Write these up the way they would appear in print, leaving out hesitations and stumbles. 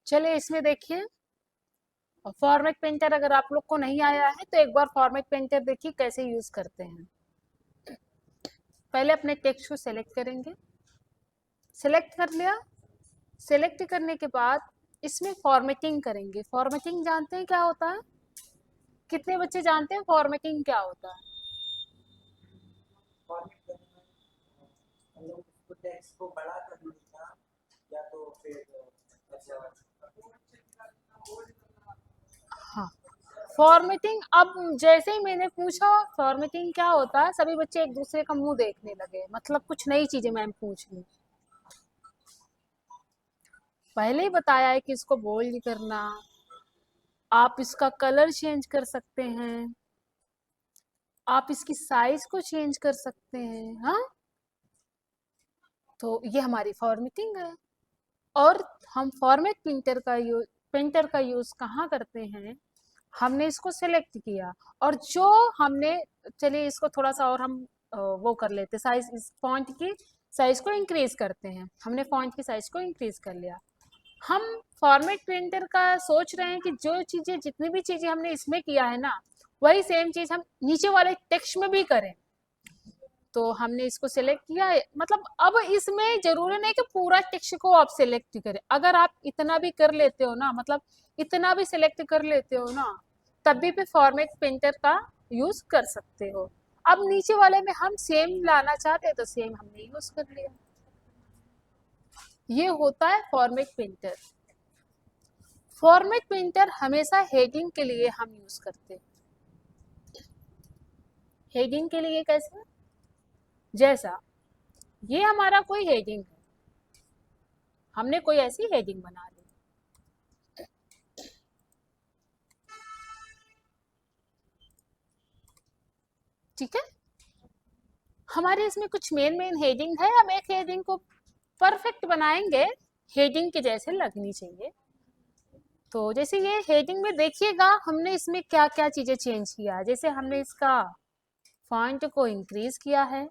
चलिए इसमें देखिए, फॉर्मेट पेंटर अगर आप लोग को नहीं आया है तो एक बार फॉर्मेट पेंटर देखिए कैसे यूज करते हैं। पहले अपने टेक्स्ट को सेलेक्ट करेंगे, सेलेक्ट कर लिया। सेलेक्ट करने के बाद इसमें फॉर्मेटिंग करेंगे। फॉर्मेटिंग जानते हैं क्या होता है? कितने बच्चे जानते हैं फॉर्मेटिंग क्या होता है? फॉर्मेट करने में हम लोग उसको टेक्स्ट को बड़ा कर देना या तो फिर अच्छा। हाँ, फॉर्मेटिंग, अब जैसे ही मैंने पूछा फॉर्मेटिंग क्या होता है, सभी बच्चे एक दूसरे का मुंह देखने लगे, मतलब कुछ नई चीजें मैम पूछ ली। पहले ही बताया है कि इसको बोल्ड करना, आप इसका कलर चेंज कर सकते हैं, आप इसकी साइज को चेंज कर सकते हैं। हाँ, तो ये हमारी फॉर्मेटिंग है। और हम फॉर्मेट प्रिंटर का यूज कहाँ करते हैं? हमने इसको सेलेक्ट किया और जो हमने, चलिए इसको थोड़ा सा और हम वो कर लेते, साइज, इस फॉन्ट की साइज को इंक्रीज करते हैं। हमने फॉन्ट की साइज को इंक्रीज कर लिया। हम फॉर्मेट प्रिंटर का सोच रहे हैं कि जो चीजें, जितनी भी चीजें हमने इसमें किया है ना, वही सेम चीज हम नीचे वाले टेक्स्ट में भी करें। तो हमने इसको सेलेक्ट किया है, मतलब अब इसमें जरूरी नहीं कि पूरा टेक्स्ट को आप सेलेक्ट करें। अगर आप इतना भी कर लेते हो ना, मतलब इतना भी सेलेक्ट कर लेते हो ना, तब भी पे फॉर्मेट पेंटर का यूज कर सकते हो। अब नीचे वाले में हम सेम लाना चाहते हैं तो सेम हमने यूज कर लिया। ये होता है फॉर्मेट पेंटर। फॉर्मेट पेंटर हमेशा हेडिंग के लिए हम यूज करते हैं। हेडिंग के लिए कैसे? जैसा ये हमारा कोई हेडिंग है, हमने कोई ऐसी हेडिंग बना ली, ठीक है। हमारे इसमें कुछ मेन हेडिंग है, हम एक हेडिंग को परफेक्ट बनाएंगे, हेडिंग के जैसे लगनी चाहिए। तो जैसे ये हेडिंग में देखिएगा हमने इसमें क्या क्या चीजें चेंज किया है। जैसे हमने इसका फॉन्ट को इंक्रीज किया है,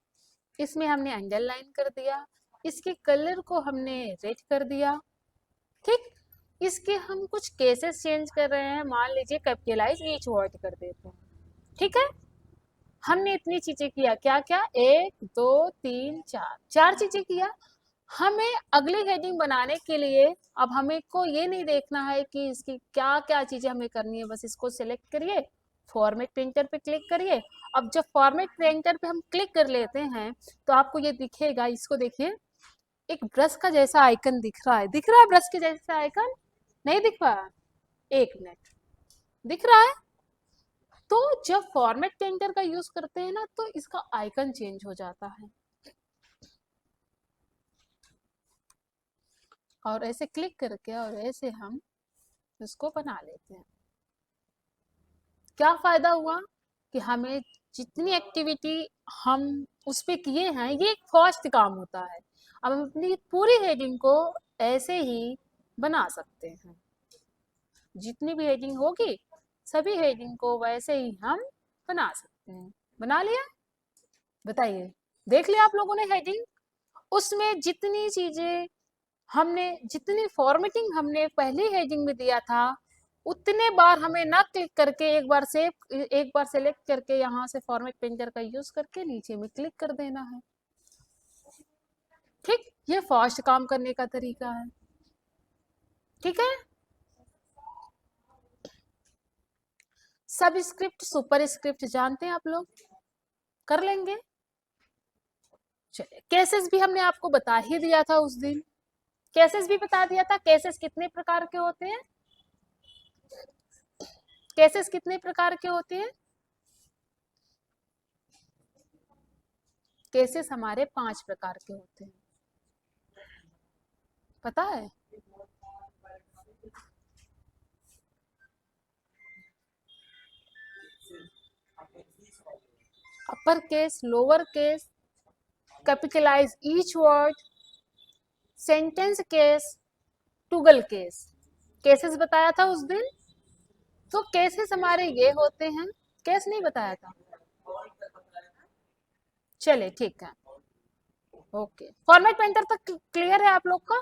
इसमें हमने अंडरलाइन कर दिया, इसके कलर को हमने रेड कर दिया, ठीक। इसके हम कुछ केसेस चेंज कर रहे हैं, मान लीजिए कैपिटलाइज ईच वर्ड कर देते हैं, ठीक है। हमने इतनी चीजें किया, क्या क्या, एक दो तीन चार, चार चीजें किया। हमें अगली हेडिंग बनाने के लिए अब हमें को ये नहीं देखना है कि इसकी क्या क्या चीजें हमें करनी है, बस इसको सिलेक्ट करिए, फॉर्मेट प्रिंटर पे क्लिक करिए। अब जब फॉर्मेट प्रिंटर पे हम क्लिक कर लेते हैं तो आपको ये दिखेगा, इसको देखिए, एक ब्रश का जैसा आइकन दिख रहा है, दिख रहा है ब्रश के जैसा आइकन? नहीं दिख पा रहा? एक मिनट, दिख रहा है? तो जब फॉर्मेट प्रिंटर का यूज करते हैं ना तो इसका आइकन चेंज हो जाता है, और ऐसे क्लिक करके और ऐसे हम इसको बना लेते हैं। क्या फायदा हुआ कि हमें जितनी एक्टिविटी हम उस पे किए हैं, ये एक फास्ट काम होता है। अब हम अपनी पूरी हेडिंग को ऐसे ही बना सकते हैं, जितनी भी हेडिंग होगी सभी हेडिंग को वैसे ही हम बना सकते हैं। बना लिया? बताइए, देख लिया आप लोगों ने हेडिंग? उसमें जितनी चीजें हमने, जितनी फॉर्मेटिंग हमने पहली हेडिंग में दिया था, उतने बार हमें ना क्लिक करके एक बार सेव, एक बार सेलेक्ट करके यहाँ से फॉर्मेट पेंटर का यूज करके नीचे में क्लिक कर देना है, ठीक। ये फास्ट काम करने का तरीका है, ठीक है। सब स्क्रिप्ट सुपर स्क्रिप्ट जानते हैं आप लोग? कर लेंगे। चलिए, केसेस भी हमने आपको बता ही दिया था उस दिन, केसेस भी बता दिया था। केसेस कितने प्रकार के होते हैं? केसेस कितने प्रकार के होते हैं? केसेस हमारे 5 प्रकार के होते हैं, पता है? Upper case, lower case, capitalise each word, sentence case, toggle case, cases बताया था उस दिन। तो केसेस हमारे ये होते हैं, केस नहीं बताया था? चलिए ठीक है, ओके। फॉर्मेट पेंटर तक क्लियर है आप लोग का?